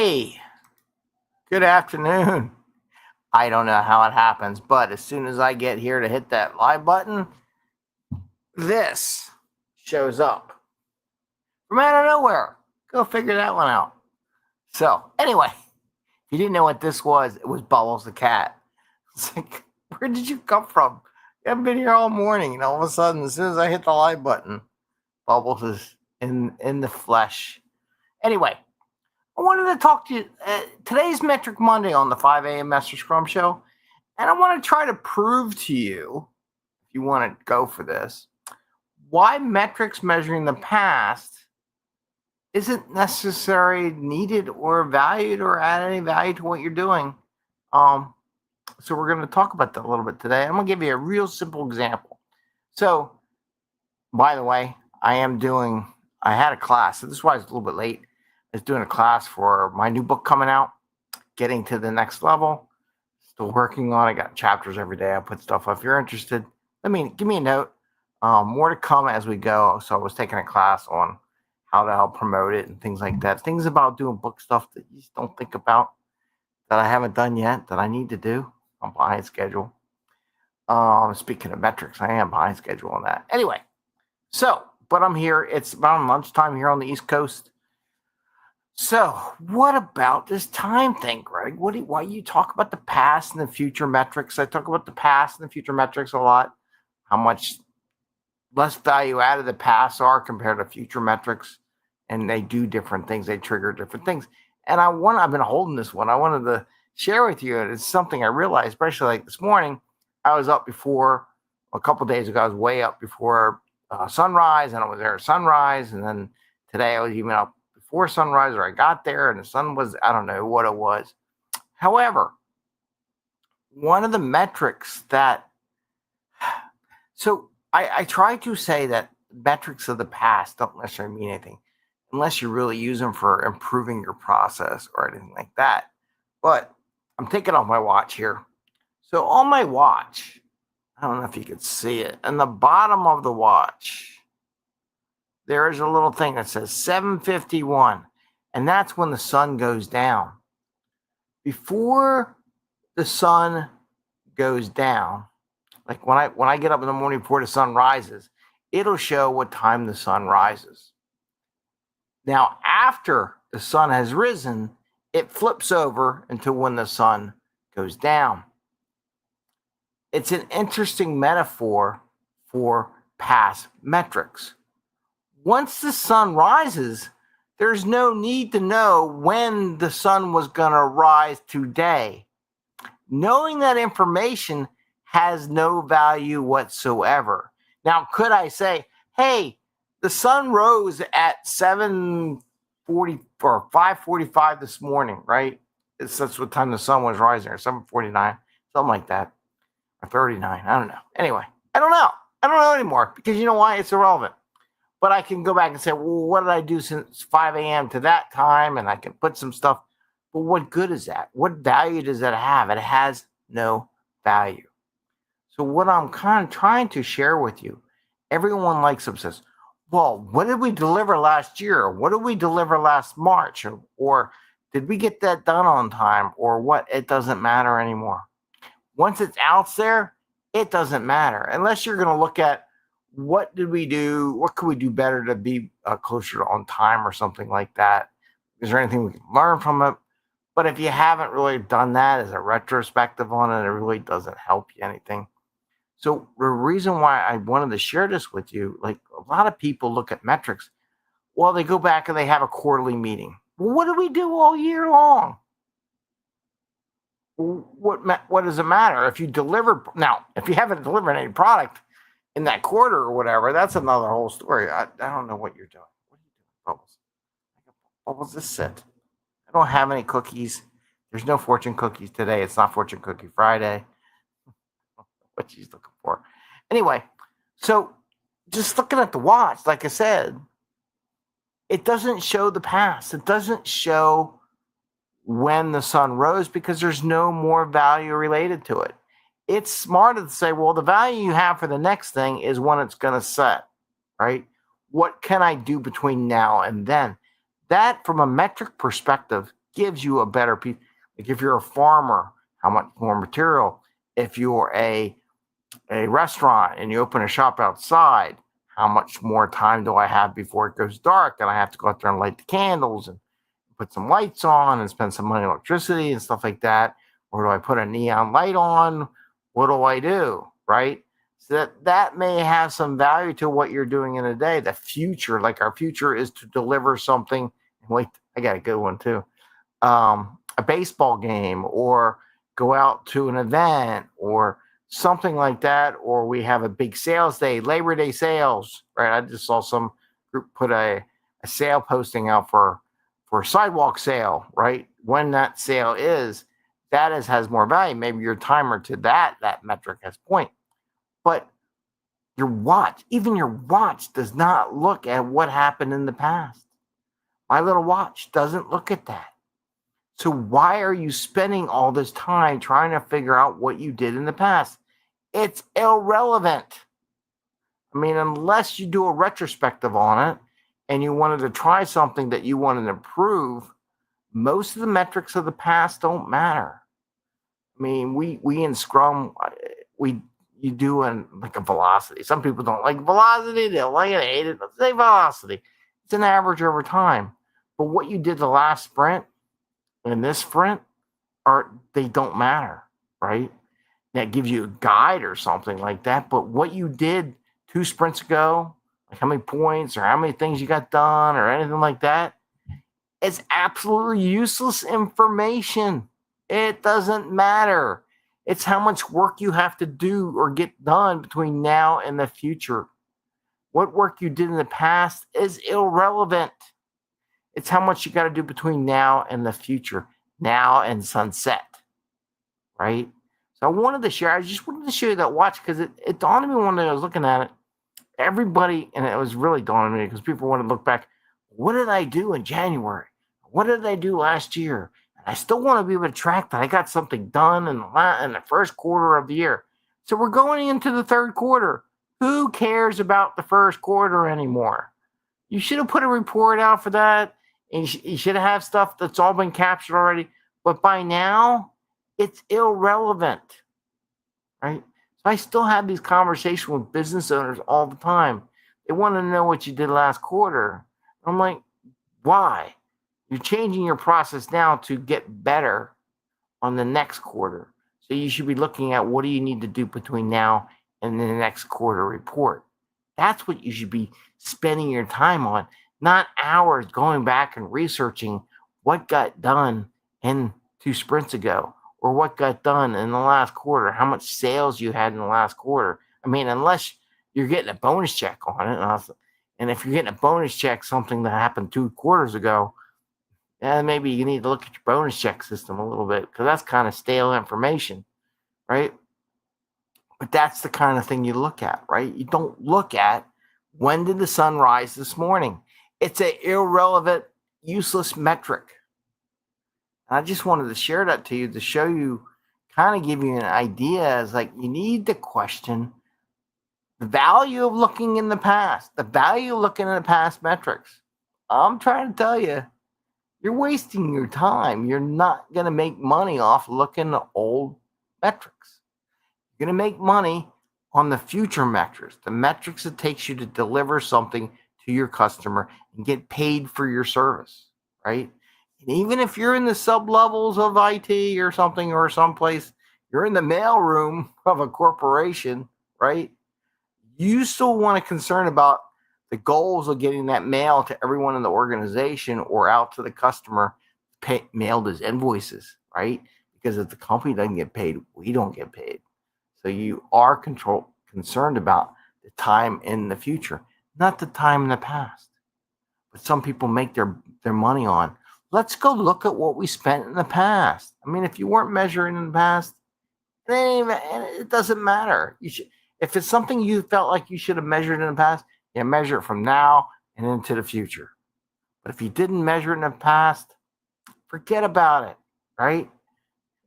Hey, good afternoon. I don't know how it happens, but as soon as I get here to hit that live button, this shows up from out of nowhere. Go figure that one out. So, anyway, if you didn't know what this was, it was Bubbles the cat. It's like, where did you come from? You haven't been here all morning, and all of a sudden, as soon as I hit the live button, Bubbles is in the flesh. Anyway, I wanted to talk to you. Today's Metric Monday on the 5 a.m. Mester Scrum Show. And I want to try to prove to you, if you want to go for this, why metrics measuring the past isn't necessarily needed or valued or add any value to what you're doing. So we're going to talk about that a little bit today. I'm going to give you a real simple example. So, by the way, I had a class. So this is why I was a little bit late. I was doing a class for my new book coming out, Getting to the Next Level. Still working on it. I got chapters every day. I put stuff up. If you're interested, give me a note. More to come as we go. So I was taking a class on how to help promote it and things like that. Things about doing book stuff that you just don't think about that I haven't done yet that I need to do. I'm behind schedule. Speaking of metrics, I am behind schedule on that. Anyway, but I'm here. It's about lunchtime here on the East Coast. So, what about this time thing, Greg? Why you talk about the past and the future metrics? I talk about the past and the future metrics a lot. How much less value added the past are compared to future metrics, and they do different things. They trigger different things. And I've been holding this one. I wanted to share with you. It's something I realized, especially like this morning. I was up before a couple of days ago. I was way up before sunrise, and I was there at sunrise, and then today I was even up before sunrise, or I got there and the sun was, I don't know what it was. However, one of the metrics so I try to say that metrics of the past don't necessarily mean anything unless you really use them for improving your process or anything like that. But I'm taking off my watch here. So on my watch, I don't know if you could see it, in the bottom of the watch, there is a little thing that says 7:51, and that's when the sun goes down. Before the sun goes down, like when I get up in the morning before the sun rises, it'll show what time the sun rises. Now, after the sun has risen, it flips over until when the sun goes down. It's an interesting metaphor for past metrics. Once the sun rises, there's no need to know when the sun was going to rise today. Knowing that information has no value whatsoever. Now, could I say, hey, the sun rose at 7:40 or 5:45 this morning, right? That's what time the sun was rising, or 7:49, something like that, or 39. I don't know. Anyway, I don't know. I don't know anymore because you know why? It's irrelevant. But I can go back and say, well, what did I do since 5 a.m. to that time? And I can put some stuff. But what good is that? What value does that have? It has no value. So what I'm kind of trying to share with you, everyone likes them says, well, what did we deliver last year? Or what did we deliver last March? Or did we get that done on time? Or what? It doesn't matter anymore. Once it's out there, it doesn't matter. Unless you're going to look at, what did we do? What could we do better to be closer to on time or something like that? Is there anything we can learn from it? But if you haven't really done that as a retrospective on it, it really doesn't help you anything. So the reason why I wanted to share this with you, like a lot of people look at metrics. Well, they go back and they have a quarterly meeting. Well, what do we do all year long? What does it matter? If you deliver, now, if you haven't delivered any product in that quarter or whatever, that's another whole story. I don't know what you're doing. What are you doing, Bubbles? Bubbles, just sit. I don't have any cookies. There's no fortune cookies today. It's not Fortune Cookie Friday. What she's looking for. Anyway, so just looking at the watch, like I said, it doesn't show the past. It doesn't show when the sun rose because there's no more value related to it. It's smarter to say, well, the value you have for the next thing is when it's going to set, right? What can I do between now and then? That, from a metric perspective, gives you a better piece. Like if you're a farmer, how much more material? If you're a restaurant and you open a shop outside, how much more time do I have before it goes dark? And I have to go out there and light the candles and put some lights on and spend some money on electricity and stuff like that. Or do I put a neon light on? What do I do? Right? So that may have some value to what you're doing in a day. The future, like our future is to deliver something. Wait, I got a good one too. A baseball game, or go out to an event, or something like that, or we have a big sales day, Labor Day sales, right? I just saw some group put a sale posting out for a sidewalk sale, right? When that sale is, has more value. Maybe your timer to that metric has point. But your watch, even your watch, does not look at what happened in the past. My little watch doesn't look at that. So why are you spending all this time trying to figure out what you did in the past? It's irrelevant. I mean, unless you do a retrospective on it and you wanted to try something that you wanted to improve, most of the metrics of the past don't matter. I mean, we in Scrum, you do like a velocity. Some people don't like velocity. They don't like it, hate it. Let's say velocity. It's an average over time. But what you did the last sprint and this sprint, they don't matter, right? That gives you a guide or something like that. But what you did 2 sprints ago, like how many points or how many things you got done or anything like that, it's absolutely useless information. It doesn't matter. It's how much work you have to do or get done between now and the future. What work you did in the past is irrelevant. It's how much you got to do between now and the future, now and sunset, right? So I just wanted to show you that watch because it dawned on me one day I was looking at it. Everybody, and it was really dawning on me because people want to look back. What did I do in January? What did I do last year? And I still want to be able to track that I got something done in the first quarter of the year. So we're going into the third quarter. Who cares about the first quarter anymore? You should have put a report out for that. And you should have stuff that's all been captured already. But by now, it's irrelevant, right? So I still have these conversations with business owners all the time. They want to know what you did last quarter. I'm like, why? You're changing your process now to get better on the next quarter. So you should be looking at what do you need to do between now and the next quarter report. That's what you should be spending your time on, not hours going back and researching what got done in 2 sprints ago or what got done in the last quarter, how much sales you had in the last quarter. I mean, unless you're getting a bonus check on it. And if you're getting a bonus check, something that happened 2 quarters ago, maybe you need to look at your bonus check system a little bit because that's kind of stale information, right? But that's the kind of thing you look at, right? You don't look at when did the sun rise this morning. It's an irrelevant, useless metric. And I just wanted to share that to you to show you, kind of give you an idea. Is like you need to question the value of looking in the past, the value of looking at past metrics. I'm trying to tell you, you're wasting your time. You're not going to make money off looking at old metrics. You're going to make money on the future metrics, the metrics it takes you to deliver something to your customer and get paid for your service, right? And even if you're in the sub levels of IT or something or someplace, you're in the mail room of a corporation, right? You still want to concern about the goals of getting that mail to everyone in the organization or out to the customer, mailed as invoices, right? Because if the company doesn't get paid, we don't get paid. So you are concerned about the time in the future, not the time in the past. But some people make their money on. Let's go look at what we spent in the past. I mean, if you weren't measuring in the past, it doesn't matter. You should, if it's something you felt like you should have measured in the past, measure it from now and into the future. But if you didn't measure it in the past, forget about it, right?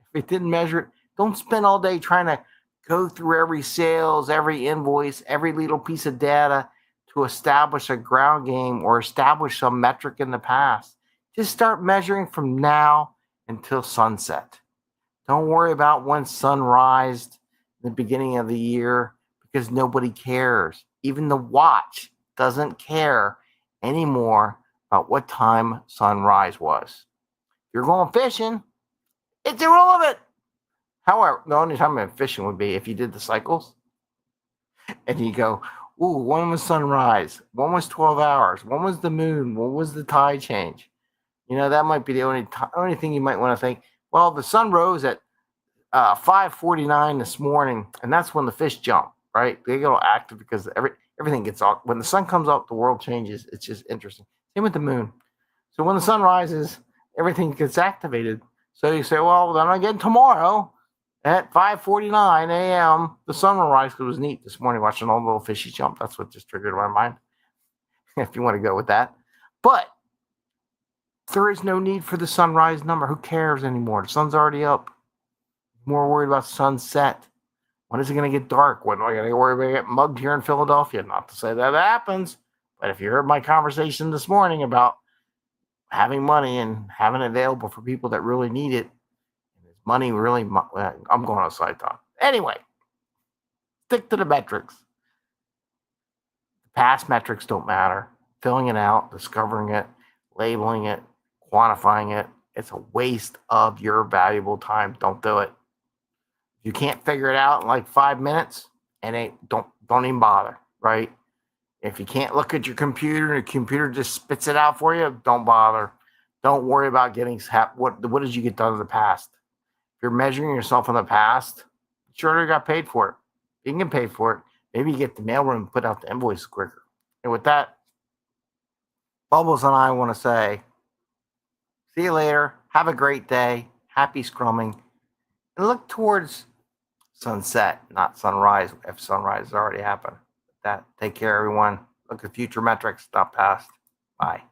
If you didn't measure it, don't spend all day trying to go through every sales, every invoice, every little piece of data to establish a ground game or establish some metric in the past. Just start measuring from now until sunset. Don't worry about when sunrise in the beginning of the year because nobody cares. Even the watch doesn't care anymore about what time sunrise was. If you're going fishing, it's irrelevant. However, the only time I'm fishing would be if you did the cycles and you go, ooh, one was sunrise, one was 12 hours, one was the moon, one was the tide change. That might be the only thing you might want to think. Well, the sun rose at 5:49 this morning, and that's when the fish jump, right? They get all active because everything gets off. When the sun comes up, the world changes. It's just interesting. Same with the moon. So when the sun rises, everything gets activated. So you say, well, then again tomorrow at 5:49 a.m., the sun will rise. Because it was neat this morning watching all the little fishies jump. That's what just triggered my mind, if you want to go with that. But there is no need for the sunrise number. Who cares anymore? The sun's already up. More worried about sunset. When is it going to get dark? When am I going to worry about getting mugged here in Philadelphia? Not to say that happens, but if you heard my conversation this morning about having money and having it available for people that really need it, money really, I'm going on a side talk. Anyway, stick to the metrics. The past metrics don't matter. Filling it out, discovering it, labeling it, quantifying it, it's a waste of your valuable time. Don't do it. If you can't figure it out in like 5 minutes, and don't even bother, right? If you can't look at your computer and the computer just spits it out for you, don't bother. Don't worry about getting what did you get done in the past. If you're measuring yourself in the past, you sure got paid for it. You can get paid for it. Maybe you get the mailroom and put out the invoice quicker. And with that, Bubbles and I want to say, see you later. Have a great day. Happy scrumming. And look towards sunset, not sunrise, if sunrise has already happened. With that, take care, everyone. Look at future metrics, not past. Bye.